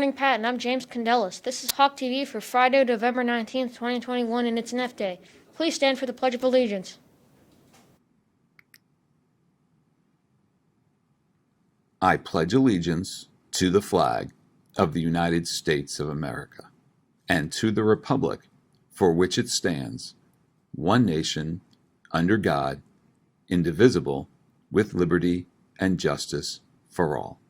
Morning Pat, and I'm James Condelis. This is Hawk TV for Friday, November 19th, 2021, and it's an F Day. Please stand for the Pledge of Allegiance. I pledge allegiance to the flag of the United States of America and to the republic for which it stands, one nation, under God, indivisible, with liberty and justice for all.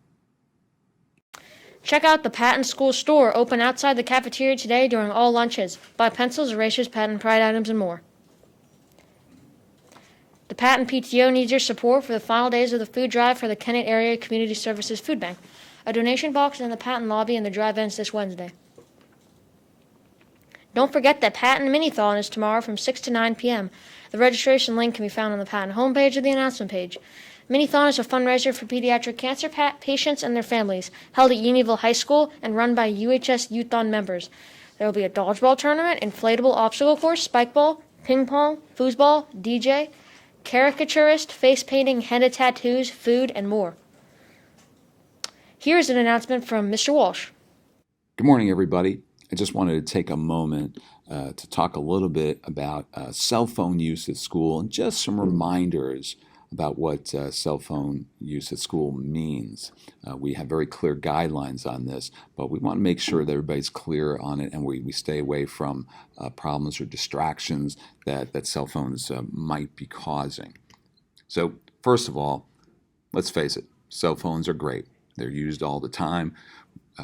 Check out the Patton School store open outside the cafeteria today during all lunches. Buy pencils, erasers, Patton Pride items, and more. The Patton PTO needs your support for the final days of the food drive for the Kennett Area Community Services Food Bank. A donation box is in the Patton lobby and the drive ends this Wednesday. Don't forget that Patton Minithon is tomorrow from 6 to 9 p.m. The registration link can be found on the Patton homepage or the announcement page. Minithon is a fundraiser for pediatric cancer patients and their families, held at Unionville High School and run by UHS Youthon members. There will be a dodgeball tournament, inflatable obstacle course, spike ball, ping pong, foosball, DJ, caricaturist, face painting, henna tattoos, food, and more. Here's an announcement from Mr. Walsh. Good morning, everybody. I just wanted to take a moment to talk a little bit about cell phone use at school and just some reminders about what cell phone use at school means. We have very clear guidelines on this, but we want to make sure that everybody's clear on it and we stay away from problems or distractions that cell phones might be causing. So first of all, let's face it, cell phones are great. They're used all the time.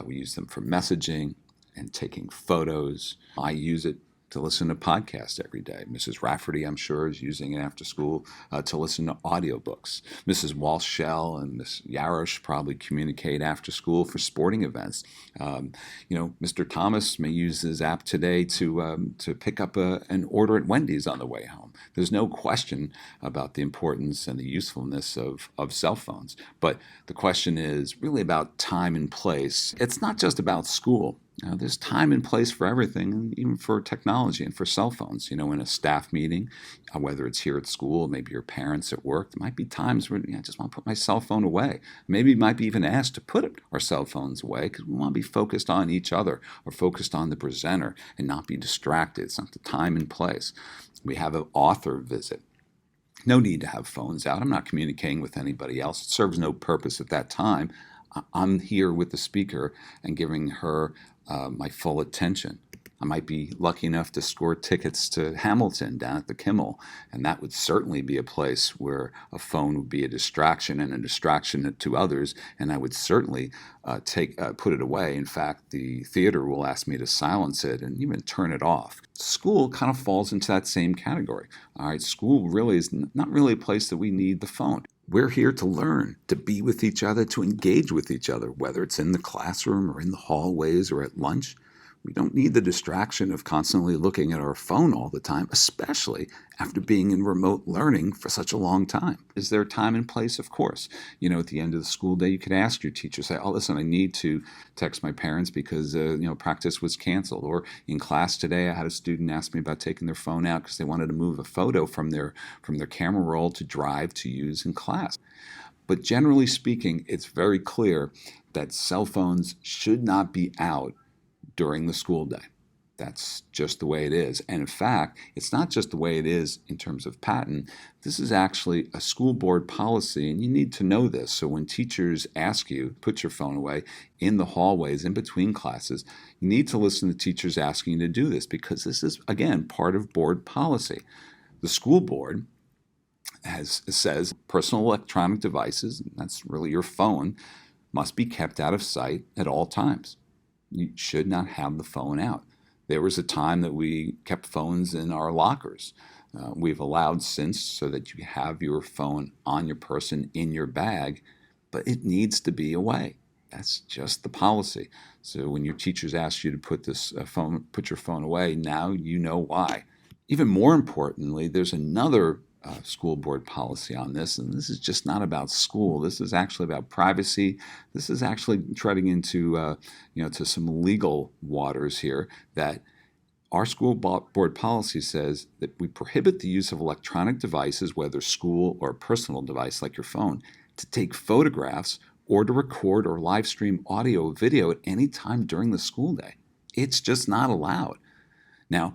We use them for messaging and taking photos. I use it to listen to podcasts every day. Mrs. Rafferty, I'm sure, is using it after school to listen to audiobooks. Mrs. Walsh-Shell and Miss Yarosh probably communicate after school for sporting events. Mr. Thomas may use his app today to pick up an order at Wendy's on the way home. There's no question about the importance and the usefulness of cell phones. But the question is really about time and place. It's not just about school. There's time and place for everything, even for technology and for cell phones. In a staff meeting, whether it's here at school, maybe your parents at work, there might be times where I just want to put my cell phone away. Maybe you might be even asked to put our cell phones away because we want to be focused on each other or focused on the presenter and not be distracted. It's not the time and place. We have an author visit. No need to have phones out. I'm not communicating with anybody else. It serves no purpose at that time. I'm here with the speaker and giving her my full attention. I might be lucky enough to score tickets to Hamilton down at the Kimmel, and that would certainly be a place where a phone would be a distraction and a distraction to others, and I would certainly put it away. In fact, the theater will ask me to silence it and even turn it off. School kind of falls into that same category. All right, school really is not really a place that we need the phone. We're here to learn, to be with each other, to engage with each other, whether it's in the classroom or in the hallways or at lunch. We don't need the distraction of constantly looking at our phone all the time, especially after being in remote learning for such a long time. Is there time and place? Of course. At the end of the school day, you could ask your teacher, say, listen, I need to text my parents because, practice was canceled. Or in class today, I had a student ask me about taking their phone out because they wanted to move a photo from their camera roll to drive to use in class. But generally speaking, it's very clear that cell phones should not be out during the school day. That's just the way it is. And in fact, it's not just the way it is in terms of Patton. This is actually a school board policy, and you need to know this. So when teachers ask you, put your phone away in the hallways, in between classes, you need to listen to teachers asking you to do this because this is, again, part of board policy. The school board says personal electronic devices, and that's really your phone, must be kept out of sight at all times. You should not have the phone out. There was a time that we kept phones in our lockers. We've allowed since so that you have your phone on your person in your bag, but it needs to be away. That's just the policy. So when your teachers ask you to put your phone away, now you know why. Even more importantly, there's another school board policy on this, and this is just not about school. This is actually about privacy. This is actually treading into to some legal waters here that our school board policy says that we prohibit the use of electronic devices, whether school or a personal device like your phone, to take photographs or to record or live stream audio or video at any time during the school day. It's just not allowed. Now,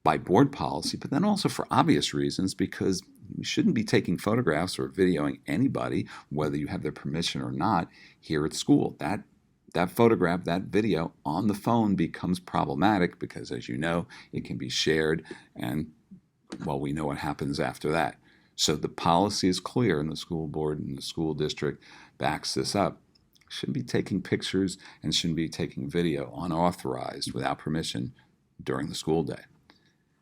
by board policy, but then also for obvious reasons, because you shouldn't be taking photographs or videoing anybody, whether you have their permission or not, here at school. That photograph, that video on the phone becomes problematic because, as you know, it can be shared, and, well, we know what happens after that. So the policy is clear, and the school board and the school district backs this up. Shouldn't be taking pictures and shouldn't be taking video unauthorized without permission during the school day.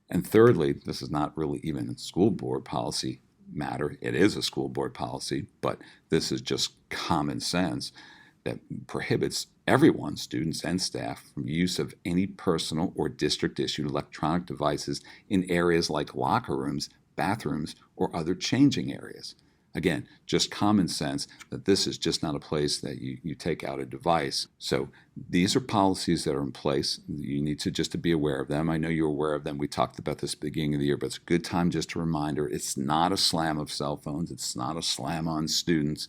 And thirdly, this is not really even a school board policy matter. It is a school board policy, but this is just common sense that prohibits everyone, students and staff, from use of any personal or district-issued electronic devices in areas like locker rooms, bathrooms, or other changing areas. Again, just common sense that this is just not a place that you take out a device. So these are policies that are in place. You need to just to be aware of them. I know you're aware of them. We talked about this at the beginning of the year, but it's a good time just a reminder. It's not a slam of cell phones. It's not a slam on students.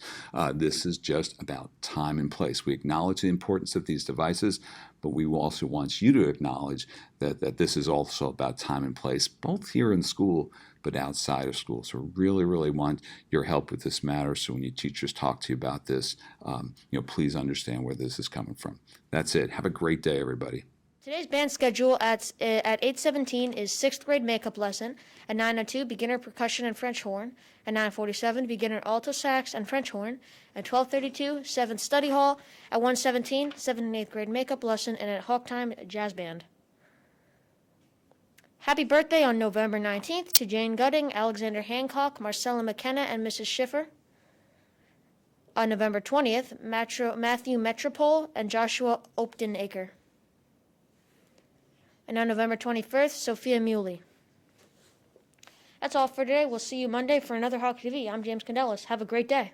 This is just about time and place. We acknowledge the importance of these devices, but we also want you to acknowledge that this is also about time and place, both here in school but outside of school. So really, really want your help with this matter. So when your teachers talk to you about this, please understand where this is coming from. That's it. Have a great day, everybody. Today's band schedule at 8:17 is 6th grade makeup lesson. At 9:02, beginner percussion and French horn. At 9:47, beginner alto sax and French horn. At 12:32, 7th study hall. At 1:17, 7th and 8th grade makeup lesson. And at hawk time, jazz band. Happy birthday on November 19th to Jane Gutting, Alexander Hancock, Marcella McKenna, and Mrs. Schiffer. On November 20th, Matthew Metropole and Joshua Opton-Aker. And on November 21st, Sophia Muley. That's all for today. We'll see you Monday for another Hawk TV. I'm James Candelas. Have a great day.